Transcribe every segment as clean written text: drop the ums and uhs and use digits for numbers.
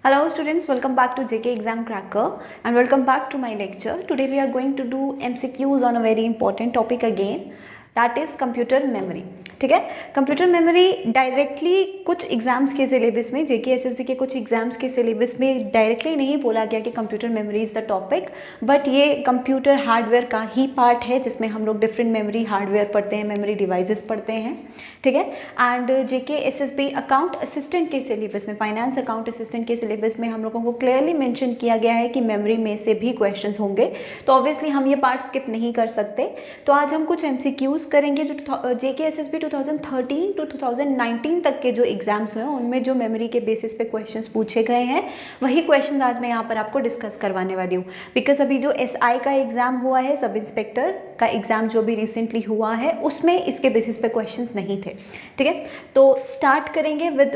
Hello students, welcome back to JK Exam Cracker and welcome back to my lecture. Today we are going to do MCQs on a very important topic again, that is computer memory. ठीक है, computer memory directly कुछ exams के syllabus में, जेके SSB के कुछ exams के syllabus में directly नहीं बोला गया कि computer memory is the topic, but ये कंप्यूटर हार्डवेयर का ही पार्ट है जिसमें हम लोग डिफरेंट मेमोरी हार्डवेयर पढ़ते हैं, मेमोरी डिवाइसेस पढ़ते हैं. ठीक है, and JK SSB account assistant के सिलेबस में, फाइनेंस अकाउंट असिस्टेंट के सिलेबस में हम लोगों को क्लियरली मेंशन किया गया है कि मेमोरी में से भी क्वेश्चंस होंगे, तो ऑब्वियसली हम ये पार्ट स्किप नहीं कर सकते. तो आज हम कुछ एमसीक्यूज करेंगे जो जेके एसएसबी 2013 टू 2019 तक के जो एग्जाम्स हुए उनमें जो मेमोरी के बेसिस पे क्वेश्चंस पूछे गए हैं, वही क्वेश्चंस आज मैं यहाँ पर आपको डिस्कस करवाने वाली हूँ. बिकॉज अभी जो एसआई का एग्जाम हुआ है, सब इंस्पेक्टर का एग्जाम जो भी रिसेंटली हुआ है, उसमें इसके बेसिस पे क्वेश्चंस नहीं थे. ठीक है, तो स्टार्ट करेंगे with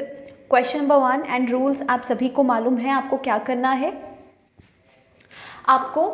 question number 1 and rules आप सभी को मालूम है. आपको क्या करना है, आपको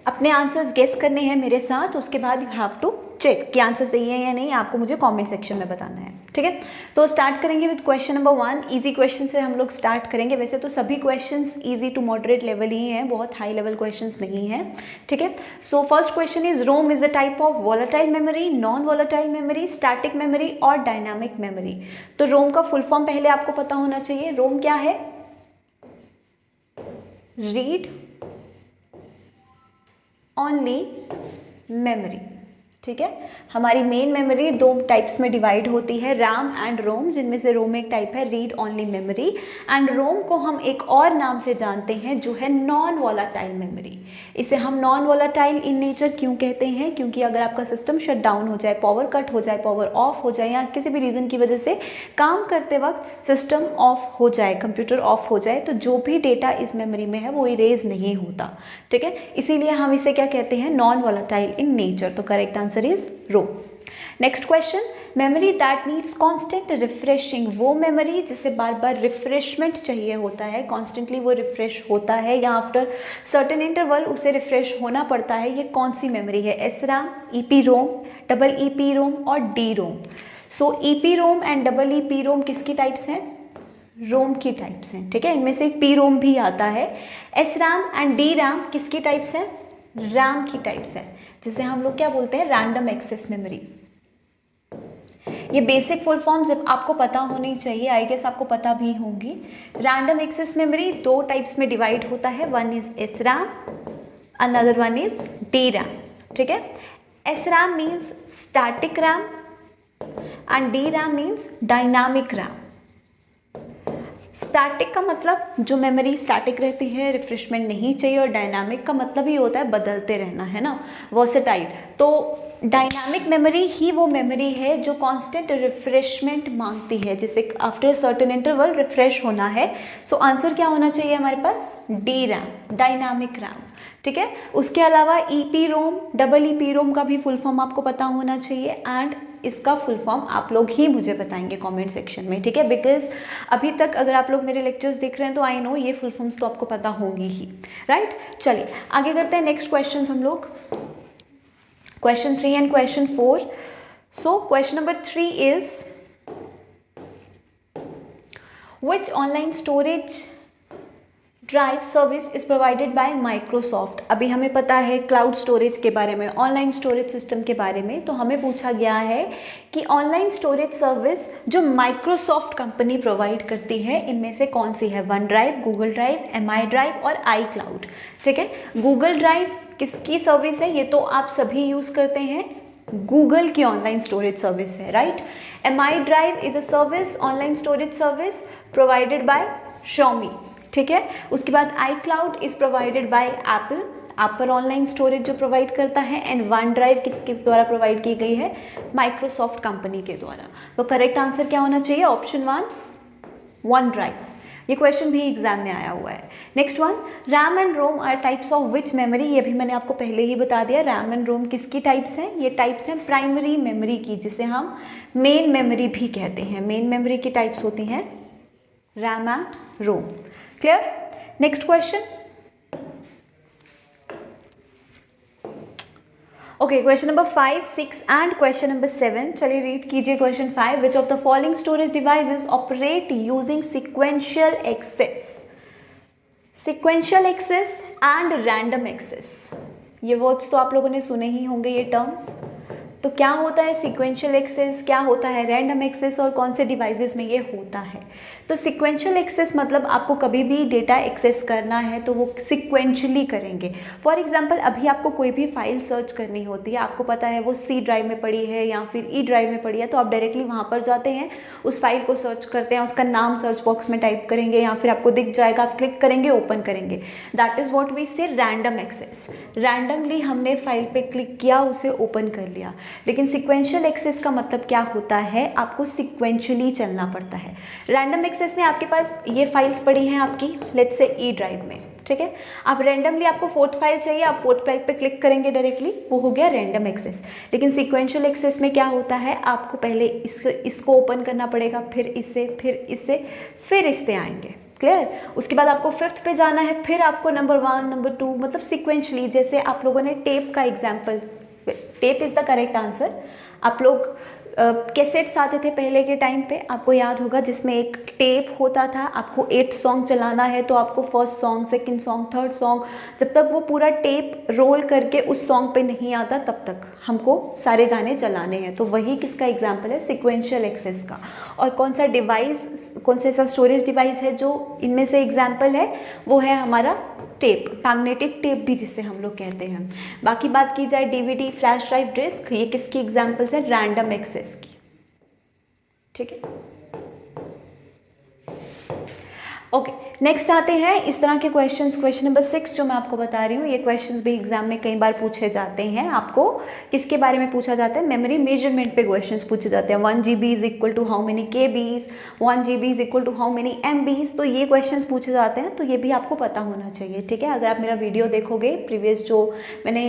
अपने आंसर्स गेस करने हैं मेरे साथ, उसके बाद यू हैव टू चेक कि आंसर सही है या नहीं, आपको मुझे कमेंट सेक्शन में बताना है. ठीक है, तो स्टार्ट करेंगे with question number 1. Easy question से हम लोग स्टार्ट करेंगे. वैसे तो सभी questions easy to moderate level ही हैं, बहुत हाई लेवल क्वेश्चंस नहीं हैं. ठीक है, so first question is ROM is a type of volatile memory, non volatile memory, static memory और डायनामिक मेमोरी. तो रोम का फुल फॉर्म पहले आपको पता होना चाहिए. रोम क्या है? Read only memory. ठीक है, हमारी मेन मेमोरी दो टाइप्स में डिवाइड होती है, रैम एंड रोम, जिनमें से रोम एक टाइप है रीड ओनली मेमोरी, एंड रोम को हम एक और नाम से जानते हैं जो है नॉन वॉलेटाइल मेमोरी. इसे हम नॉन वॉलेटाइल इन नेचर क्यों कहते हैं? क्योंकि अगर आपका सिस्टम शट डाउन हो जाए, पावर कट हो जाए, पावर ऑफ हो जाए, या किसी भी रीज़न की वजह से काम करते वक्त सिस्टम ऑफ हो जाए, कंप्यूटर ऑफ हो जाए, तो जो भी डेटा इस मेमोरी में है वो इरेज नहीं होता. ठीक है, इसीलिए हम इसे क्या कहते हैं? Non volatile in nature. तो correct answer is ROM. Next question, memory that needs constant refreshing. वो मेमोरी जिसे बार बार रिफ्रेशमेंट चाहिए होता है, कॉन्स्टेंटली वो रिफ्रेश होता है या आफ्टर सर्टेन इंटरवल उसे रिफ्रेश होना पड़ता है, ये कौन सी मेमोरी है? SRAM, EP ROM, double EP ROM और D ROM. So EP ROM and double EP ROM किसकी टाइप्स हैं? रोम की टाइप्स हैं. ठीक है, इनमें से एक पी रोम भी आता है. एसराम एंड डी रैम किसकी टाइप्स हैं? रैम की टाइप्स हैं, जिसे हम लोग क्या बोलते हैं? Random access memory. ये बेसिक फुल फॉर्म्स आपको पता होनी चाहिए, आई गेस आपको पता भी होंगी. रैंडम एक्सेस मेमोरी दो टाइप्स में डिवाइड होता है, one is SRAM, another one is D RAM. ठीक है, SRAM means static RAM and D RAM means dynamic RAM. Static का मतलब जो मेमोरी स्टैटिक रहती है, रिफ्रेशमेंट नहीं चाहिए, और डायनामिक का मतलब ही होता है बदलते रहना, है ना, वर्सेटाइल. तो डायनामिक मेमोरी ही वो मेमोरी है जो कांस्टेंट रिफ्रेशमेंट मांगती है, जिसे आफ्टर सर्टेन इंटरवल रिफ्रेश होना है. सो आंसर क्या होना चाहिए हमारे पास? D RAM, dynamic RAM. ठीक है, उसके अलावा EP ROM, double EP ROM का भी फुल फॉर्म आपको पता होना चाहिए, एंड इसका फुल फॉर्म आप लोग ही मुझे बताएंगे कमेंट सेक्शन में. ठीक है, बिकॉज अभी तक अगर आप लोग मेरे लेक्चर्स देख रहे हैं तो आई नो ये फुल फॉर्म्स तो आपको पता होंगी ही, राइट. चलिए आगे करते हैं. नेक्स्ट क्वेश्चन हम लोग question 3 and question 4. So question number 3 is which online storage drive service is provided bye Microsoft. अभी हमें पता है क्लाउड स्टोरेज के बारे में, ऑनलाइन स्टोरेज सिस्टम के बारे में, तो हमें पूछा गया है कि ऑनलाइन स्टोरेज सर्विस जो माइक्रोसॉफ्ट कंपनी प्रोवाइड करती है, इनमें से कौन सी है? One drive, Google drive, MI drive और आई क्लाउड. ठीक है, गूगल ड्राइव किसकी सर्विस है? ये तो आप सभी यूज़ करते हैं, गूगल की ऑनलाइन स्टोरेज सर्विस है, right. MI drive is a service, online storage service provided by Xiaomi. ठीक है, उसके बाद iCloud is provided by Apple, Apple online storage जो प्रोवाइड करता है, एंड वन ड्राइव किसके द्वारा प्रोवाइड की गई है? माइक्रोसॉफ्ट कंपनी के द्वारा. तो करेक्ट आंसर क्या होना चाहिए? Option 1, one drive. ये क्वेश्चन भी एग्जाम में आया हुआ है. Next one, RAM and ROM are types of which memory. ये भी मैंने आपको पहले ही बता दिया. रैम एंड रोम किसकी टाइप्स हैं? ये टाइप्स हैं प्राइमरी मेमोरी की, जिसे हम मेन मेमोरी भी कहते हैं. मेन मेमोरी की टाइप्स होती हैं RAM and ROM. Clear? Next question. Okay, question number 5, 6 and question number 7. चलिए रीड कीजिए question 5. Which of the following storage devices operate using sequential access. Sequential access and random access, ये words तो आप लोगों ने सुने ही होंगे, ये टर्म्स। तो क्या होता है सिक्वेंशियल एक्सेस, क्या होता है रैंडम एक्सेस और कौन से डिवाइसेस में ये होता है। तो सिक्वेंशियल एक्सेस मतलब आपको कभी भी डेटा एक्सेस करना है तो वो सिक्वेंशली करेंगे। फॉर एग्जांपल अभी आपको कोई भी फाइल सर्च करनी होती है, आपको पता है वो सी ड्राइव में पड़ी है या फिर ई ड्राइव में पड़ी है, तो आप डायरेक्टली वहाँ पर जाते हैं, उस फाइल को सर्च करते हैं, उसका नाम सर्च बॉक्स में टाइप करेंगे या फिर आपको दिख जाएगा, आप क्लिक करेंगे, ओपन करेंगे। दैट इज़ व्हाट वी से रैंडम एक्सेस। रैंडमली हमने फाइल पे क्लिक किया, उसे ओपन कर लिया। लेकिन सिक्वेंशियल एक्सेस का मतलब क्या होता है, आपको सिक्वेंशली चलना पड़ता है। रैंडम एक्सेस में आपके पास ये फाइल्स पड़ी हैं आपकी, लेट्स से ई ड्राइव में, ठीक है। आप रैंडमली, आपको फोर्थ फाइल चाहिए, आप फोर्थ फाइल पे क्लिक करेंगे डायरेक्टली, वो हो गया रैंडम एक्सेस। लेकिन सिक्वेंशियल एक्सेस में क्या होता है, आपको पहले इसको ओपन करना पड़ेगा, फिर इससे, फिर इससे, फिर इस पे आएंगे। क्लियर। उसके बाद आपको फिफ्थ पे जाना है, फिर आपको नंबर 1, नंबर 2, मतलब सिक्वेंशली। जैसे आप लोगों ने टेप का example, tape is the correct answer. आप लोग कैसेट्स आते थे पहले के टाइम पे, आपको याद होगा, जिसमें एक टेप होता था, आपको 8 सॉन्ग चलाना है तो आपको first song, second song, third song, जब तक वो पूरा टेप रोल करके उस सॉन्ग पे नहीं आता तब तक हमको सारे गाने चलाने हैं। तो वही किसका एग्जाम्पल है, सिक्वेंशियल एक्सेस का। और कौन सा डिवाइस, कौन सा ऐसा स्टोरेज डिवाइस है जो इनमें से एग्जाम्पल है, वो है हमारा टेप, मैग्नेटिक टेप भी जिसे हम लोग कहते हैं। बाकी बात की जाए डीवीडी, फ्लैश ड्राइव, डिस्क, ये किसकी एग्जाम्पल्स है, रैंडम एक्सेस की, ठीक है। ओके, नेक्स्ट आते हैं इस तरह के क्वेश्चंस। क्वेश्चन नंबर 6 जो मैं आपको बता रही हूँ, ये क्वेश्चंस भी एग्जाम में कई बार पूछे जाते हैं। आपको किसके बारे में पूछा जाता है, मेमोरी मेजरमेंट पे क्वेश्चंस पूछे जाते हैं। 1 GB is equal to how many KBs, 1 GB is equal to how many MBs, तो ये क्वेश्चंस पूछे जाते हैं, तो ये भी आपको पता होना चाहिए, ठीक है। अगर आप मेरा वीडियो देखोगे प्रीवियस, जो मैंने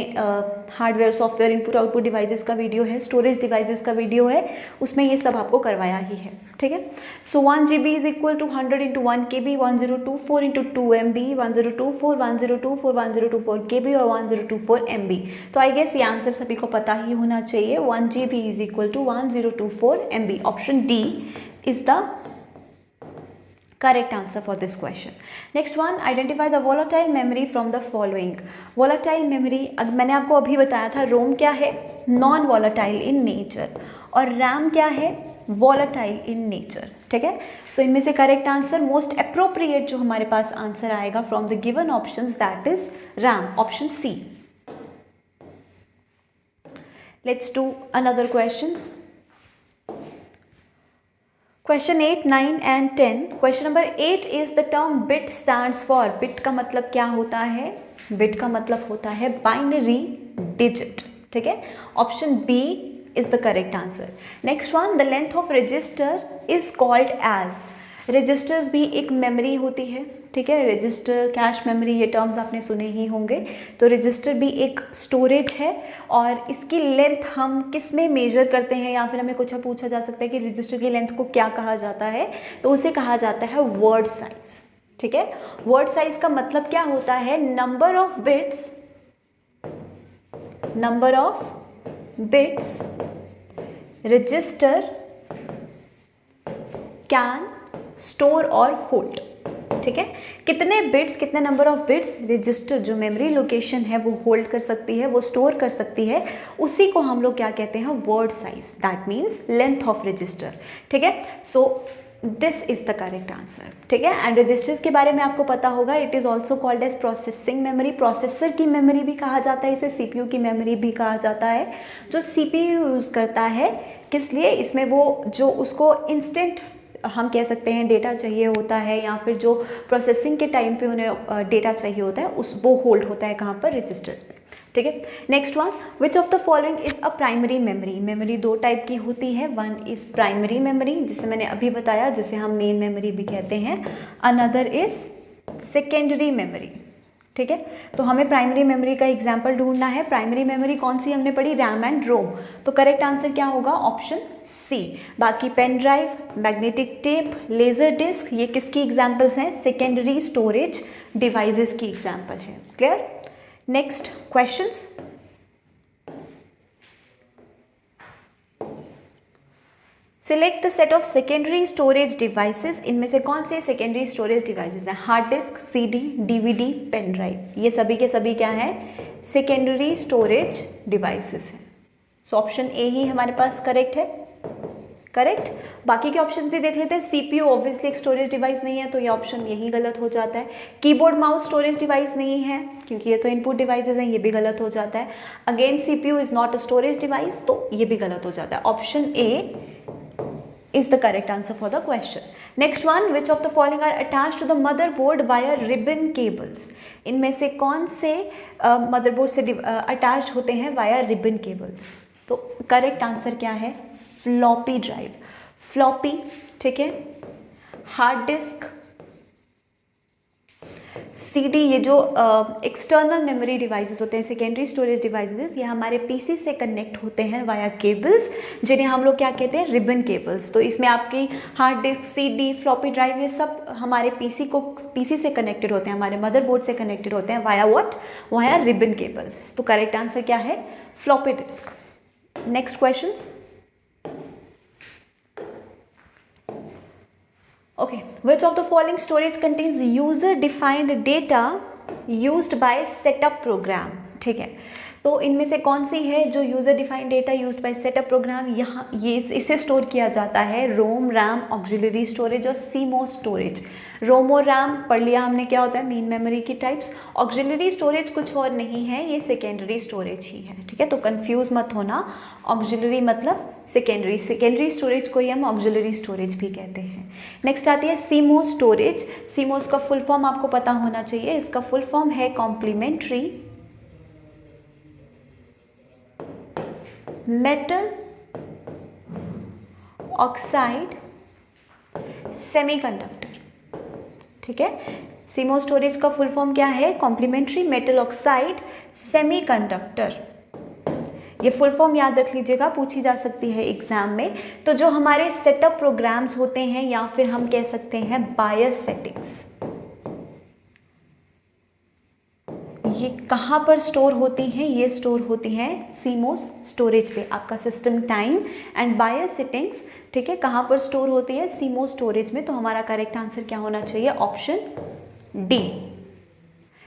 hardware software input output devices का वीडियो है, स्टोरेज डिवाइसेस का वीडियो है, उसमें ये सब आपको करवाया ही है, ठीक है। So 1 GB is equal to 100 into 1 KB, 1024 into 2 MB, 1024, 1024, 1024 KB और 1024 MB। तो आई गेस ये आंसर सभी को पता ही होना चाहिए। 1 GB is equal to 1024 MB। Option D is the correct answer for this question. Next one, identify the volatile memory from the following. Volatile memory, मैंने आपको अभी बताया था, रोम क्या है, नॉन वोलेटाइल इन नेचर, और रैम क्या है, वोलेटाइल इन नेचर, ठीक है। सो इनमें से करेक्ट आंसर, मोस्ट अप्रोप्रिएट जो हमारे पास आंसर आएगा from the given options, that is RAM, option C. Let's do another questions. Question 8, 9 and 10। Question number 8 is the term bit stands for. Bit का मतलब क्या होता है, बिट का मतलब होता है बाइनरी डिजिट, ठीक है। Option B is the correct answer. Next one, the length of register is called as. Registers भी एक मेमोरी होती है, ठीक है। रजिस्टर, कैश मेमोरी, ये टर्म्स आपने सुने ही होंगे। तो रजिस्टर भी एक स्टोरेज है, और इसकी लेंथ हम किस में मेजर करते हैं, या फिर हमें कुछ पूछा जा सकता है कि रजिस्टर की लेंथ को क्या कहा जाता है, तो उसे कहा जाता है वर्ड साइज, ठीक है। वर्ड साइज का मतलब क्या होता है, number of bits, number of bits register can store और होल्ड, ठीक है। कितने बिट्स, कितने नंबर ऑफ बिट्स रजिस्टर, जो मेमोरी लोकेशन है, वो होल्ड कर सकती है, वो स्टोर कर सकती है, उसी को हम लोग क्या कहते हैं, word size, that means length of register, ठीक है। So this is the correct answer, ठीक है। एंड रजिस्टर्स के बारे में आपको पता होगा, it is also called as processing memory. Processor की मेमोरी भी कहा जाता है इसे, सीपीयू की मेमोरी भी कहा जाता है। जो सीपीयू यूज करता है किस लिए, इसमें वो जो उसको इंस्टेंट हम कह सकते हैं डेटा चाहिए होता है, या फिर जो प्रोसेसिंग के टाइम पे उन्हें डेटा चाहिए होता है, उस वो होल्ड होता है कहाँ पर, रजिस्टर्स पे, ठीक है। Next one, which of the following is a primary memory. Memory दो टाइप की होती है, वन इज प्राइमरी मेमोरी, जिसे मैंने अभी बताया, जिसे हम मेन मेमोरी भी कहते हैं, अनदर इज सेकेंडरी मेमोरी, ठीक है। तो हमें प्राइमरी मेमोरी का एग्जाम्पल ढूंढना है। प्राइमरी मेमोरी कौन सी हमने पढ़ी, रैम एंड रोम, तो करेक्ट आंसर क्या होगा, ऑप्शन सी। बाकी pen drive, magnetic tape, laser disc, ये किसकी एग्जाम्पल्स हैं, सेकेंडरी स्टोरेज डिवाइसेस की एग्जाम्पल है। Clear. Next select the set of secondary storage devices, इनमें से कौन से सेकेंडरी स्टोरेज डिवाइसेस हैं? Hard disk, CD, DVD, pen drive. ये सभी के सभी क्या है? सेकेंडरी स्टोरेज डिवाइसेस हैं। सो ऑप्शन ए ही हमारे पास करेक्ट है। करेक्ट। बाकी के ऑप्शंस भी देख लेते हैं। सीपीयू ऑब्वियसली एक स्टोरेज डिवाइस नहीं है, तो ये ऑप्शन यही गलत हो जाता है। कीबोर्ड माउस स्टोरेज डिवाइस नहीं है, क्योंकि ये तो इनपुट डिवाइसेस हैं, ये भी गलत हो जाता है। Again CPU is not a storage device, तो ये भी गलत हो जाता है। Option A is the correct answer for the question. Next one, which of the following are attached to the motherboard via ribbon cables? इनमें से कौन से मदरबोर्ड से अटैच्ड होते हैं वाया रिबन केबल्स? तो करेक्ट आंसर क्या है? Floppy drive. फ्लॉपी, ठीक है, हार्ड डिस्क, सीडी, ये जो एक्सटर्नल मेमोरी डिवाइसेस होते हैं, सेकेंडरी स्टोरेज डिवाइसेस, ये हमारे पीसी से कनेक्ट होते हैं वाया केबल्स, जिन्हें हम लोग क्या कहते हैं? Ribbon cables. तो इसमें आपकी hard disk, CD, floppy drive, ये सब हमारे पीसी से कनेक्टेड होते हैं, हमारे मदरबोर्ड से कनेक्टेड होते हैं via what? Via ribbon cables. तो करेक्ट आंसर क्या है? Floppy disk. Next questions. Okay, which of the following storage contains user defined data used by setup program? ठीक है, तो इनमें से कौन सी है जो user defined data used by setup program? यहाँ ये इसे स्टोर किया जाता है रोम, रैम, ऑक्सिलरी स्टोरेज और सीमोस स्टोरेज। रोम और रैम पढ़ लिया हमने, क्या होता है? मेन मेमोरी की टाइप्स। ऑक्सिलरी स्टोरेज कुछ और नहीं है, ये सेकेंडरी स्टोरेज ही है, ठीक है, तो कंफ्यूज मत होना। ऑक्सिलरी मतलब सेकेंडरी, सेकेंडरी स्टोरेज को ही हम ऑक्सिलरी स्टोरेज भी कहते हैं। नेक्स्ट आती है सीमोस स्टोरेज। सीमोस का फुल फॉर्म आपको पता होना चाहिए, इसका फुल फॉर्म है कॉम्प्लीमेंट्री मेटल ऑक्साइड सेमीकंडक्टर, ठीक है। सीमोस स्टोरेज का फुल फॉर्म क्या है? Complementary metal oxide semiconductor. ये फुल फॉर्म याद रख लीजिएगा, पूछी जा सकती है एग्जाम में। तो जो हमारे सेटअप प्रोग्राम्स होते हैं, या फिर हम कह सकते हैं बायस सेटिंग्स, ये कहाँ पर स्टोर होती हैं? ये स्टोर होती हैं सीमोस स्टोरेज पे। आपका system time and bias settings, ठीक है, कहाँ पर स्टोर होती है? सीमोस स्टोरेज में। तो हमारा करेक्ट आंसर क्या होना चाहिए? Option D.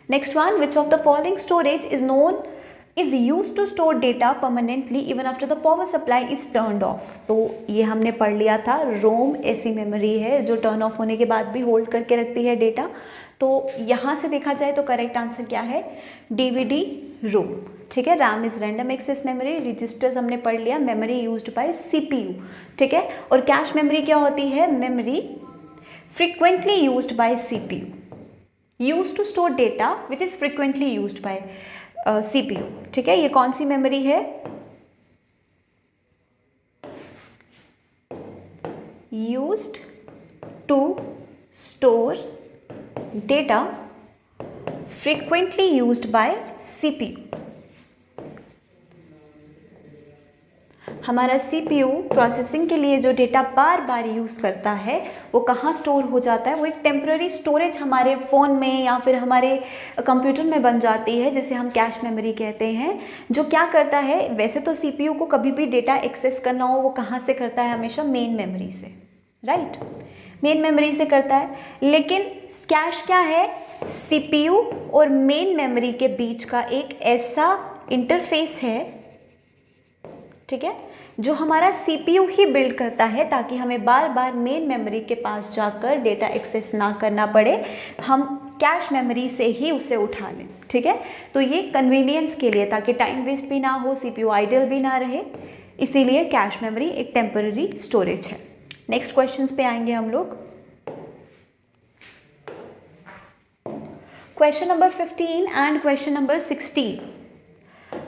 Next one, which of the following storage is use to store data permanently even after the power supply is turned off? तो ये हमने पढ़ लिया था। रोम ऐसी मेमोरी है जो टर्न ऑफ होने के बाद भी होल्ड करके रखती है डेटा। तो यहाँ से देखा जाए तो करेक्ट आंसर क्या है? डीवीडी रोम, ठीक है। RAM is random access memory. Registers हमने पढ़ लिया, मेमोरी यूज्ड बाय सीपीयू, ठीक है। और कैश मेमोरी क्या होती है? Memory frequently used by CPU, used to store data which is frequently used by CPU, ठीक है। ये कौन सी मेमोरी है? Used to store data frequently used by CPU. हमारा सीपीयू प्रोसेसिंग के लिए जो डेटा बार बार यूज़ करता है वो कहाँ स्टोर हो जाता है? वो एक टेम्पररी स्टोरेज हमारे फ़ोन में या फिर हमारे कंप्यूटर में बन जाती है, जिसे हम कैश मेमोरी कहते हैं। जो क्या करता है, वैसे तो सीपीयू को कभी भी डेटा एक्सेस करना हो, वो कहाँ से करता है? हमेशा मेन मेमोरी से, राइट, मेन मेमोरी से करता है। लेकिन कैश क्या है? सीपीयू और मेन मेमोरी के बीच का एक ऐसा इंटरफेस है, ठीक है, जो हमारा सीपीयू ही बिल्ड करता है, ताकि हमें बार बार मेन मेमोरी के पास जाकर डेटा एक्सेस ना करना पड़े, हम कैश मेमोरी से ही उसे उठा लें, ठीक है। तो ये कन्वीनियंस के लिए, ताकि टाइम वेस्ट भी ना हो, सीपीयू आइडल भी ना रहे, इसीलिए कैश मेमोरी एक टेम्पररी स्टोरेज है। नेक्स्ट क्वेश्चंस पे आएंगे हम लोग। Question number 15 and question number 16।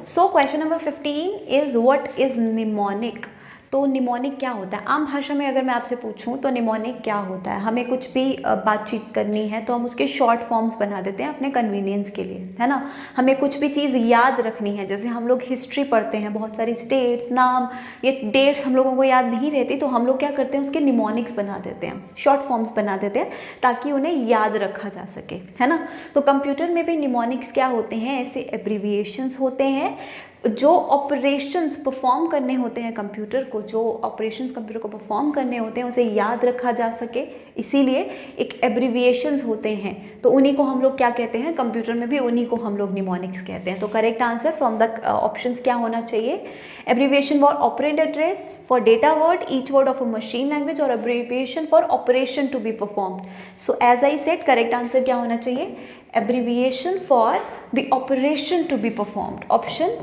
So question number 15 is what is mnemonic? तो निमोनिक क्या होता है? आम भाषा में अगर मैं आपसे पूछूं तो निमोनिक क्या होता है? हमें कुछ भी बातचीत करनी है तो हम उसके शॉर्ट फॉर्म्स बना देते हैं अपने कन्वीनियंस के लिए, है ना। हमें कुछ भी चीज़ याद रखनी है, जैसे हम लोग हिस्ट्री पढ़ते हैं, बहुत सारी स्टेट्स, नाम, ये डेट्स हम लोगों को याद नहीं रहती, तो हम लोग क्या करते हैं? उसके निमोनिक्स बना देते हैं, शॉर्ट फॉर्म्स बना देते हैं, ताकि उन्हें याद रखा जा सके, है ना। तो कंप्यूटर में भी निमोनिक्स क्या होते हैं? ऐसे एब्रीविएशंस होते हैं जो ऑपरेशंस परफॉर्म करने होते हैं कंप्यूटर को, जो ऑपरेशंस कंप्यूटर को परफॉर्म करने होते हैं उसे याद रखा जा सके, इसीलिए एक एब्रीविएशंस होते हैं, तो उन्हीं को हम लोग क्या कहते हैं, कंप्यूटर में भी उन्हीं को हम लोग निमोनिक्स कहते हैं। तो correct answer from the options क्या होना चाहिए, abbreviation for operand address, for data word, each word of a machine language, और abbreviation for operation to be performed. So as I said, correct answer क्या होना चाहिए, abbreviation for the operation to be performed. Option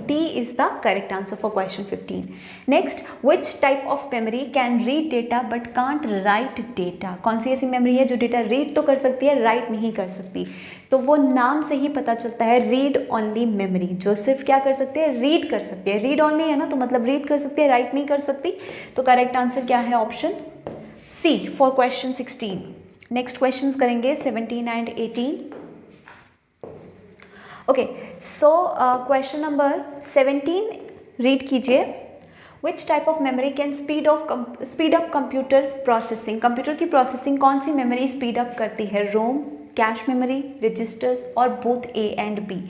D is the correct answer for question 15. Next, which type of memory can read data but can't write data? कौन सी ऐसी memory है जो data read तो कर सकती है, राइट नहीं कर सकती? तो वो नाम से ही पता चलता है, रीड ओनली मेमोरी, जो सिर्फ क्या कर सकती है, रीड कर सकती है। रीड ओनली है ना, तो मतलब रीड कर सकती है, राइट नहीं कर सकती। तो करेक्ट आंसर क्या है, option C for question 16। Next questions करेंगे 17 and 18। Okay, so question number 17 read कीजिए। Which type of memory can speed up computer processing? Computer की प्रोसेसिंग कौन सी मेमोरी स्पीड अप करती है, रोम, कैश मेमोरी, रजिस्टर्स, और बोथ ए एंड बी?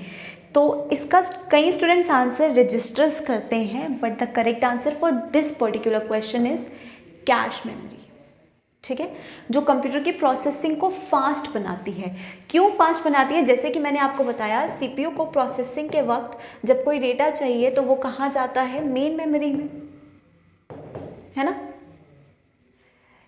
तो इसका कई स्टूडेंट्स आंसर रजिस्टर्स करते हैं, but the correct answer for this particular question is cache memory. ठीक है, जो कंप्यूटर की प्रोसेसिंग को फास्ट बनाती है। क्यों फास्ट बनाती है? जैसे कि मैंने आपको बताया, सीपीयू को प्रोसेसिंग के वक्त जब कोई डेटा चाहिए तो वो कहाँ जाता है, मेन मेमोरी में, है ना।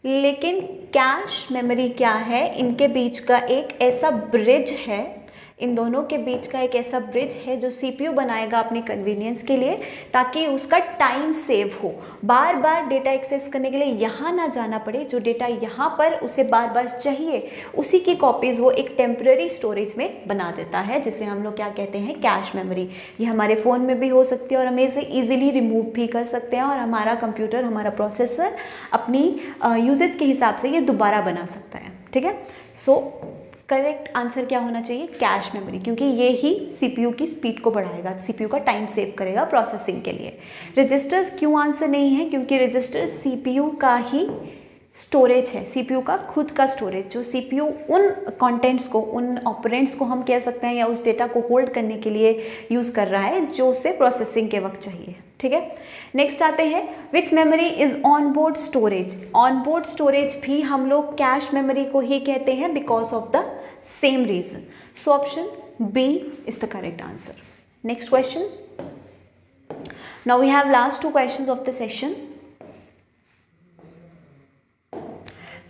लेकिन कैश मेमोरी क्या है, इनके बीच का एक ऐसा ब्रिज है, इन दोनों के बीच का एक ऐसा ब्रिज है जो सीपीयू बनाएगा अपनी कन्वीनियंस के लिए, ताकि उसका टाइम सेव हो, बार बार डेटा एक्सेस करने के लिए यहाँ ना जाना पड़े। जो डेटा यहाँ पर उसे बार बार चाहिए, उसी की कॉपीज़ वो एक टेम्पररी स्टोरेज में बना देता है, जिसे हम लोग क्या कहते हैं, कैश मेमोरी। ये हमारे फ़ोन में भी हो सकती है और हम इसे ईजिली रिमूव भी कर सकते हैं, और हमारा कंप्यूटर, हमारा प्रोसेसर अपनी यूजेज के हिसाब से ये दोबारा बना सकता है। ठीक है, सो करेक्ट आंसर क्या होना चाहिए, कैश मेमोरी, क्योंकि ये ही सीपीयू की स्पीड को बढ़ाएगा, सीपीयू का टाइम सेव करेगा प्रोसेसिंग के लिए। रजिस्टर्स क्यों आंसर नहीं है, क्योंकि रजिस्टर सीपीयू का ही स्टोरेज है, सीपीयू का खुद का स्टोरेज, जो सीपीयू उन कंटेंट्स को, उन ऑपरेंड्स को हम कह सकते हैं, या उस डेटा को होल्ड करने के लिए यूज़ कर रहा है, जो उसे प्रोसेसिंग के वक्त चाहिए। ठीक है, नेक्स्ट आते हैं, which memory is on board storage? On board storage भी हम लोग कैश मेमोरी को ही कहते हैं, because of the same reason. So option B is the correct answer. Next question, now we have last 2 questions of the session.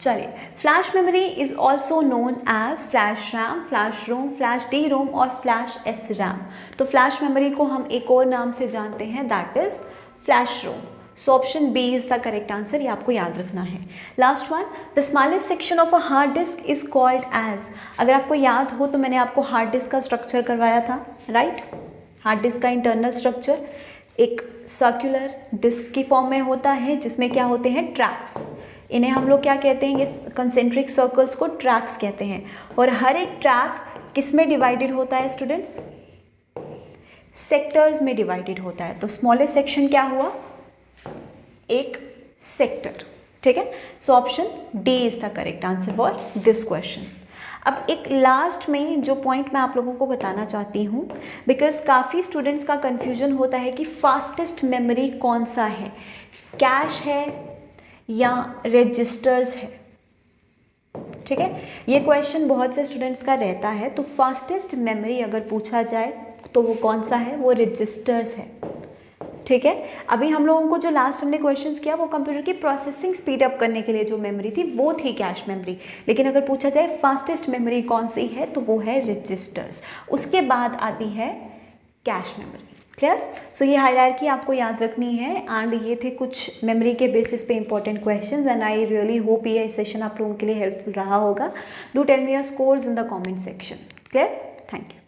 चलिए, flash memory is also known as flash RAM, flash ROM, flash D ROM और flash S RAM. तो flash memory को हम एक और नाम से जानते हैं, that is flash ROM. So option B is the correct answer, ये आपको याद रखना है। Last one, the smallest section of a hard disk is called edge. अगर आपको याद हो तो मैंने आपको हार्ड डिस्क का स्ट्रक्चर करवाया था, राइट। हार्ड डिस्क का इंटरनल स्ट्रक्चर एक सर्कुलर डिस्क की फॉर्म में होता है, जिसमें क्या होते हैं, ट्रैक्स। इन्हें हम लोग क्या कहते हैं, ये कंसेंट्रिक सर्कल्स को ट्रैक्स कहते हैं। और हर एक ट्रैक किस में डिवाइडेड होता है स्टूडेंट्स, सेक्टर्स में डिवाइडेड होता है। तो स्मॉलेस्ट सेक्शन क्या हुआ, एक सेक्टर। ठीक है, so option D is the correct answer for this question. अब एक लास्ट में जो पॉइंट मैं आप लोगों को बताना चाहती हूँ, बिकॉज काफ़ी स्टूडेंट्स का कन्फ्यूजन होता है कि फास्टेस्ट मेमोरी कौन सा है, कैश है या रजिस्टर्स है। ठीक है, ये क्वेश्चन बहुत से स्टूडेंट्स का रहता है। तो फास्टेस्ट मेमोरी अगर पूछा जाए तो वो कौन सा है, वो रजिस्टर्स है। ठीक है, अभी हम लोगों को जो लास्ट हमने क्वेश्चंस किया वो कंप्यूटर की प्रोसेसिंग स्पीड अप करने के लिए जो मेमोरी थी वो थी कैश मेमोरी, लेकिन अगर पूछा जाए फास्टेस्ट मेमोरी कौन सी है तो वो है रजिस्टर्स, उसके बाद आती है कैश मेमोरी। क्लियर? सो ये हायरार्की आपको याद रखनी है। एंड ये थे कुछ मेमोरी के बेसिस पे important questions, and I really hope ये सेशन आप लोगों के लिए हेल्पफुल रहा होगा। Do tell me your scores in the comment section. Clear? Thank you.